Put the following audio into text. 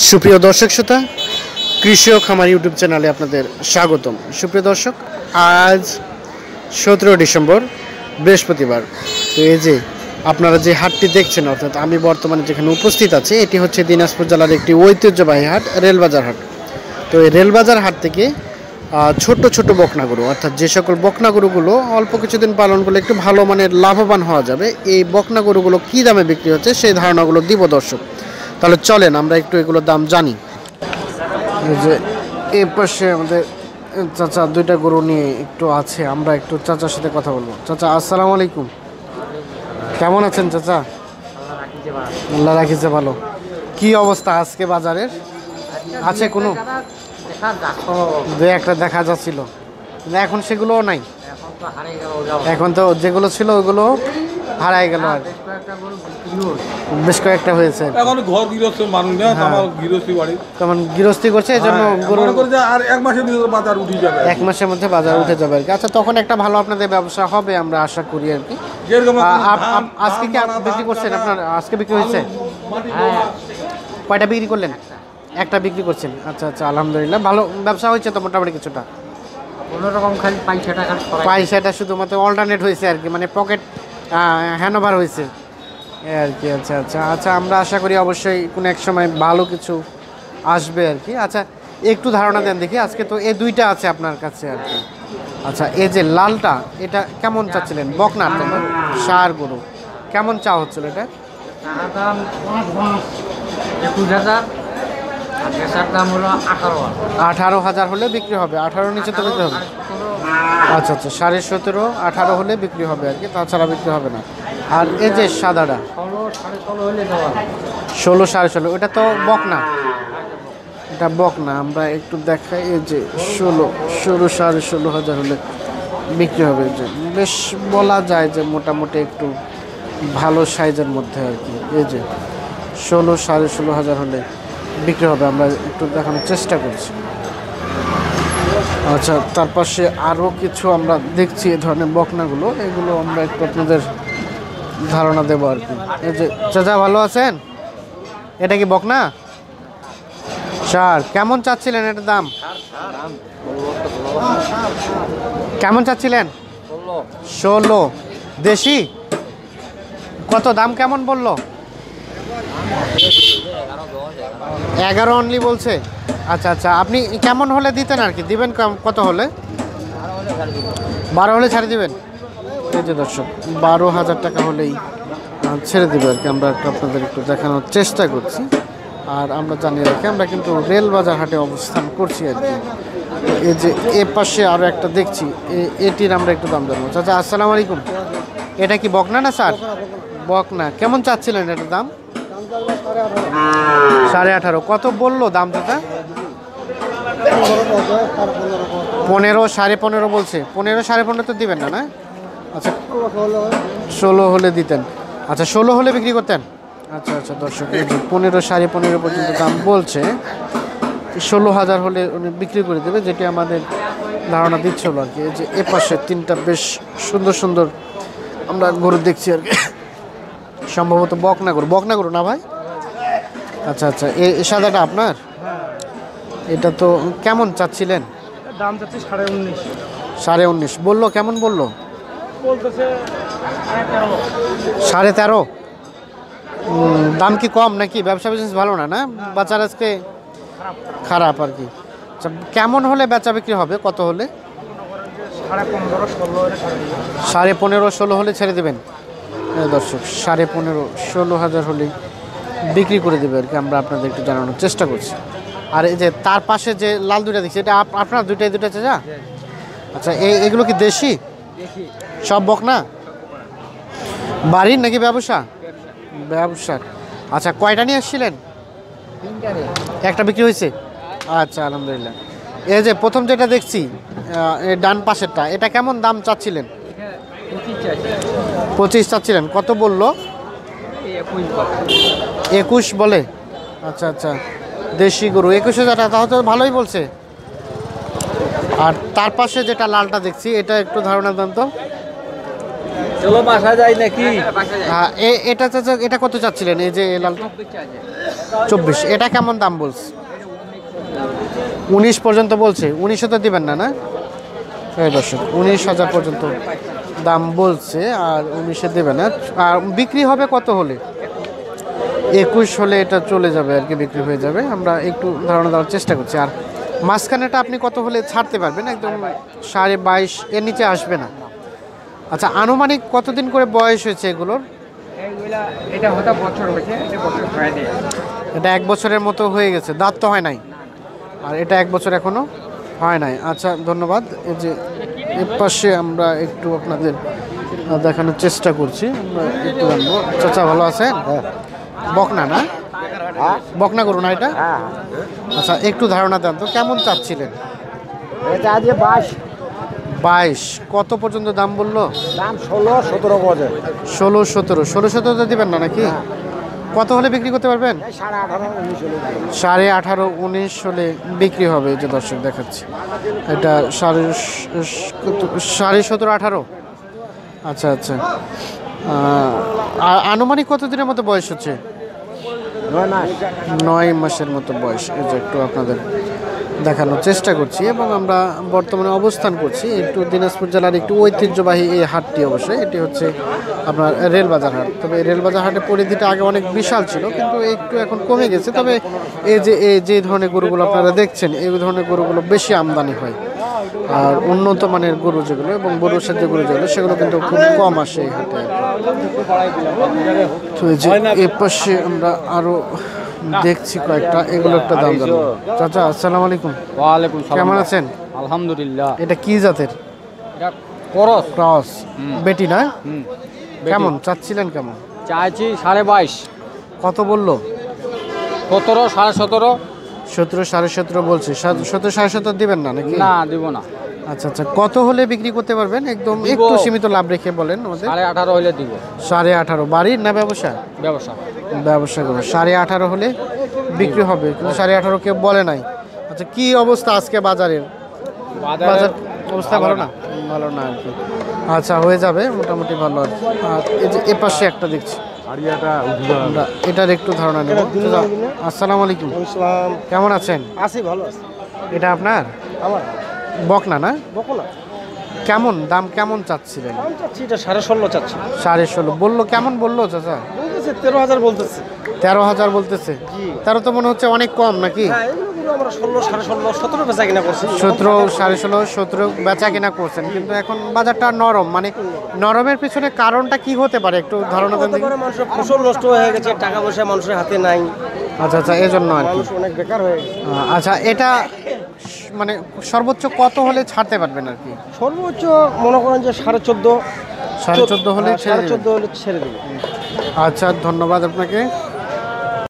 সুপ্রিয় দর্শক শ্রোতা, কৃষি ও খামার ইউটিউব চ্যানেলে আপনাদের স্বাগতম। সুপ্রিয় দর্শক, আজ 17 ডিসেম্বর বৃহস্পতিবার। তো এই যে আপনারা যে হাটটি দেখছেন, অর্থাৎ আমি বর্তমানে যেখানে উপস্থিত আছি, এটি হচ্ছে দিনাজপুর জেলার একটি ঐতিহ্যবাহী হাট, রেলবাজার হাট। তো এই রেলবাজার হাট থেকে ছোট ছোট বকনা গরু, অর্থাৎ যে সকল বকনা গরুগুলো অল্প কিছুদিন পালন করলে একটু ভালো মানের লাভবান হওয়া যাবে, এই বকনা গরুগুলো কী দামে বিক্রি হচ্ছে সেই ধারণাগুলো দিব দর্শক। তাহলে চলেন আমরা একটু এগুলোর দাম জানি। এই যে এই পাশে আমাদের চাচা দুইটা গরু নিয়ে একটু আছে, আমরা একটু চাচার সাথে কথা বলবো। চাচা, আসসালামু আলাইকুম। কেমন আছেন চাচা? আল্লাহ রাখিছে ভালো। কি অবস্থা আজকে বাজারের? আছে কোনো দু একটা দেখা যাচ্ছিল, এখন সেগুলোও নাই। এখন তো যেগুলো ছিল ওগুলো হারাই গেল, আর বেশ কয়েকটা হয়েছে। এখন ঘর গৃহস্থ মানুষ না, আমার গৃহস্থী বাড়ি তেমন গৃহস্থী করছে, এই জন্য গরু আর এক মাসের ভিতরে বাজার উঠে যাবে, এক মাসের মধ্যে বাজার উঠে যাবে আর কি। আচ্ছা, তখন একটা ভালো আপনাদের ব্যবসা হবে আমরা আশা করি আর কি। আজকে কি বিক্রি করছেন আপনার? আজকে বিক্রি হয়েছে? কয়টা বিক্রি করলেন? একটা বিক্রি করছেন। আচ্ছা আচ্ছা, আলহামদুলিল্লাহ, ভালো ব্যবসা হয়েছে তো মোটামুটি কিছুটা। কোনোরকম খালি পয়সাটা শুধুমাত্র অল্টারনেট হয়েছে আর কি, মানে পকেট হ্যান্ডওভার হয়েছে আর কি। আচ্ছা আচ্ছা আচ্ছা, আমরা আশা করি অবশ্যই কোনো এক সময় ভালো কিছু আসবে আর কি। আচ্ছা, একটু ধারণা দেন দেখি। আজকে তো এই দুইটা আছে আপনার কাছে আর কি। আচ্ছা, এই যে লালটা, এটা কেমন চাচ্ছিলেন? বকনার তো না, ষাঁড় গরু, কেমন চা হচ্ছিল এটা? দাম 21,000, আর বেচার দাম হলো 18,000 হলে বিক্রি হবে। 18 নিচে তো বিক্রি হবে। আচ্ছা আচ্ছা, 17.5 18 হলে বিক্রি হবে আর কি, তাছাড়া বিক্রি হবে না। আর এই যে সাদাটা 16 16.5, ওটা তো বকনা, এটা বকনা। আমরা একটু দেখাই, এই যে 16 16.5 হলে বিক্রি হবে। যে বেশ বলা যায় যে মোটামুটি একটু ভালো সাইজের মধ্যে আর কি। এই যে 16 16.5 হলে বিক্রি হবে, আমরা একটু দেখানোর চেষ্টা করছি। আচ্ছা, তার পাশে আরও কিছু আমরা দেখছি এই ধরনের বকনাগুলো, এগুলো আমরা একটু আপনাদের ধারণা দেবো আর কি। এই যে চাচা, ভালো আছেন? এটা কি বকনা ষাঁড়? কেমন চাচ্ছিলেন এটার দাম? কেমন চাচ্ছিলেন? 16। দেশি কত দাম কেমন বললো? 11 অনলি বলছে। আচ্ছা আচ্ছা, আপনি কেমন হলে দিতেন আর কি? দিবেন কত হলে? 12 হলে ছাড়ে দিবেন। এই যে দর্শক, 12,000 টাকা হলেই ছেড়ে দেবে আর কি। আমরা একটু আপনাদের একটু দেখানোর চেষ্টা করছি। আর আমরা জানিয়ে রাখি, আমরা কিন্তু রেলবাজার হাটে অবস্থান করছি আর কি। এই যে এ পাশে আরও একটা দেখছি, এটির আমরা একটু দাম জানবো। চাচা, আসসালামু আলাইকুম। এটা কি বকনা না স্যার? বকনা। কেমন চাচ্ছিলেন এটার দাম? 18.5। কত বললো দাম চাচা? 15 15.5 বলছে। 15 15.5 তো দিবেন না, না? আচ্ছা, 16 হলে দিতেন। আচ্ছা, 16 হলে বিক্রি করতেন। আচ্ছা আচ্ছা দর্শক, 15 15.5 পর্যন্ত দাম বলছে। 16,000 হলে উনি বিক্রি করে দেবে, যেটি আমাদের ধারণা দিচ্ছিল আর কি। এই যে এ পাশে তিনটা বেশ সুন্দর সুন্দর আমরা গরু দেখছি আর কি, সম্ভবত বকনা গরু। বকনা গরু না ভাই? আচ্ছা আচ্ছা, এই সাদাটা আপনার? এটা তো কেমন চাচ্ছিলেন? দাম যাচ্ছে 19.5। 19.5 বললো। কেমন বললো? বলতেছে 13.5। দাম কি কম নাকি? ব্যবসা বিজনেস ভালো না, না? বাজার আজকে খারাপ আর কি। আচ্ছা, কেমন হলে বেচা বিক্রি হবে? কত হলে? 15.5 16 হলে ছেড়ে দেবেন দর্শক। 15.5 16,000 হলে বিক্রি করে দেবে আর কি, আমরা আপনাদের একটু জানানোর চেষ্টা করছি। আর এই যে তার পাশে যে লাল দুইটা দেখছি, এটা আপনার দুইটা চাচা? আচ্ছা, এগুলো কি দেশি সব বকনা? বাড়ির নাকি ব্যবসা? ব্যবসার। আচ্ছা, কয়টা নিয়ে এসেছিলেন? একটা বিক্রি হয়েছে। আচ্ছা, আলহামদুলিল্লাহ। এই যে প্রথম যেটা দেখছি, ডান পাশেরটা, এটা কেমন দাম চাচ্ছিলেন? 25 চাচ্ছিলেন। কত বললো? 21 বলে। আচ্ছা আচ্ছা, দেশি গরু 21,000 টাকা, তাহলে তো ভালোই বলছে। আর তার পাশে যেটা লালটা দেখছি, এটা একটু ধারণা দেন তো। চলো বাসা যাই নাকি? এটা চাচা, এটা কত চাচ্ছিলেন? এই যে লালটা 24। এটা কেমন দাম বলছে? 19 পর্যন্ত বলছে। 19 তো দিবেন না, না? এই দর্শক 19,000 পর্যন্ত দাম বলছে, আর 19-এ দেবে না। আর বিক্রি হবে কত হলে? 21 হলে এটা চলে যাবে আর কি, বিক্রি হয়ে যাবে। আমরা একটু ধারণা দেওয়ার চেষ্টা করছি। আর মাঝখানেটা আপনি কত হলে ছাড়তে পারবেন? একদম 22.5 এর নিচে আসবে না। আচ্ছা, আনুমানিক কতদিন করে বয়স হয়েছে এগুলোর? এটা হয়তো বছর হয়েছে, এটা বছর হয়ে দিয়ে এটা 1 বছরের মতো হয়ে গেছে, দাঁত তো হয় নাই। আর এটা 1 বছর এখনো হয় নাই। আচ্ছা, ধন্যবাদ। এই যে এর পাশে আমরা একটু আপনাদের দেখানোর চেষ্টা করছি, আমরা একটু জানবো। চাচা ভালো আছেন? বকনা না? বকনা করুন না এটা? আচ্ছা, একটু ধারণা দেন তো, কেমন চাচ্ছিলেন? এটা আজকে 22। কত পর্যন্ত দাম বললো? দাম 16-17 পড়ে। 16-17 তো দিবেন না নাকি? কত হলে বিক্রি করতে পারবেন? 18.5-19 হলে বিক্রি হবে। এই যে দর্শক দেখাচ্ছি, এটা 17.5-18। আচ্ছা আচ্ছা। আনুমানিক কতদিনের মতো বয়স হচ্ছে? 9 মাসের মতো বয়স। এই যে একটু আপনাদের দেখানোর চেষ্টা করছি, এবং আমরা বর্তমানে অবস্থান করছি একটু দিনাজপুর জেলার একটু ঐতিহ্যবাহী এই হাটটি। অবশ্যই এটি হচ্ছে আপনার রেলবাজার হাট। তবে রেলবাজার হাটের পরিধিটা আগে অনেক বিশাল ছিল, কিন্তু একটু এখন কমে গেছে। তবে যে ধরনের গরুগুলো আপনারা দেখছেন, এই ধরনের গরুগুলো বেশি আমদানি হয়। আর উন্নত মানের গরু যেগুলো এবং বড়সের যে গরু যেগুলো, সেগুলো কিন্তু খুব কম আসে এই হাটে। তো এই যে এর পাশে আমরা আরো দেখছি কয়েকটা, এগুলো একটা দাম জানবো। চাচা আসসালামু আলাইকুম। ওয়ালাইকুম সালাম। কেমন আছেন? আলহামদুলিল্লাহ। এটা কি জাতের? এটা করস ক্রস বেটি না? বেটি। কেমন চাচ্ছিলেন কেমন? চাইছি 22.5। কত বললো? 17, 17.5। 17, 17.5 বলছে। 17, 17.5 দিবেন না নাকি? না দিব না। আচ্ছা আচ্ছা, কত হলে বিক্রি করতে পারবেন? একদম দিব। একটু সীমিত লাভ রেখে বলেন আমাদের। 18.5 হইলে দিব। 18.5। বাড়ির না ব্যবসা? ব্যবসা। ব্যবসা করবো। 18.5 হলে বিক্রি হবে, কিন্তু 18.5 কেউ বলে নাই। আচ্ছা, কি অবস্থা আজকে বাজারের? বাজার অবস্থা ভালো না? ভালো না আর কি। আচ্ছা, হয়ে যাবে মোটামুটি ভালো আর কি। আর এই যে এ পাশে একটা দেখছি, আমরা এটার একটু ধারণা নেব। আসসালামু আলাইকুম। কেমন আছেন? আছি, ভালো আছি। এটা আপনার আমার বকনা না? বকলা কেমন দাম কেমন চাচ্ছিলেন? দাম চাচ্ছি, এটা 16.5 চাচ্ছি। 16.5 বললো। কেমন বললো চাচা? বলতেছে 13,000 বলতেছে। 13,000 বলতেছে। 13 তো মনে হচ্ছে অনেক কম নাকি? হ্যাঁ, এগুলো আমরা 16, 16.5, 17 বেচা কিনা করছি। 17, 16.5, 17 বেচা কিনা করছেন, কিন্তু এখন বাজারটা নরম। মানে নরমের পিছনে কারণটা কি হতে পারে, একটু ধারণা দেন দেখি। মানুষের ফসল নষ্ট হয়ে গেছে, টাকা পয়সা মানুষের হাতে নাই, আচ্ছা আচ্ছা, এই জন্য আর কি। মানুষ অনেক বেকার হয়ে গেছে। আচ্ছা, এটা মানে সর্বোচ্চ কত হলে ছাড়তে পারবেন আর কি? সর্বোচ্চ মনে করেন যে 14.5 14.5 হলে ছেড়ে দেবেন? 14.5 হলে ছেড়ে দেবে। আচ্ছা, ধন্যবাদ আপনাকে।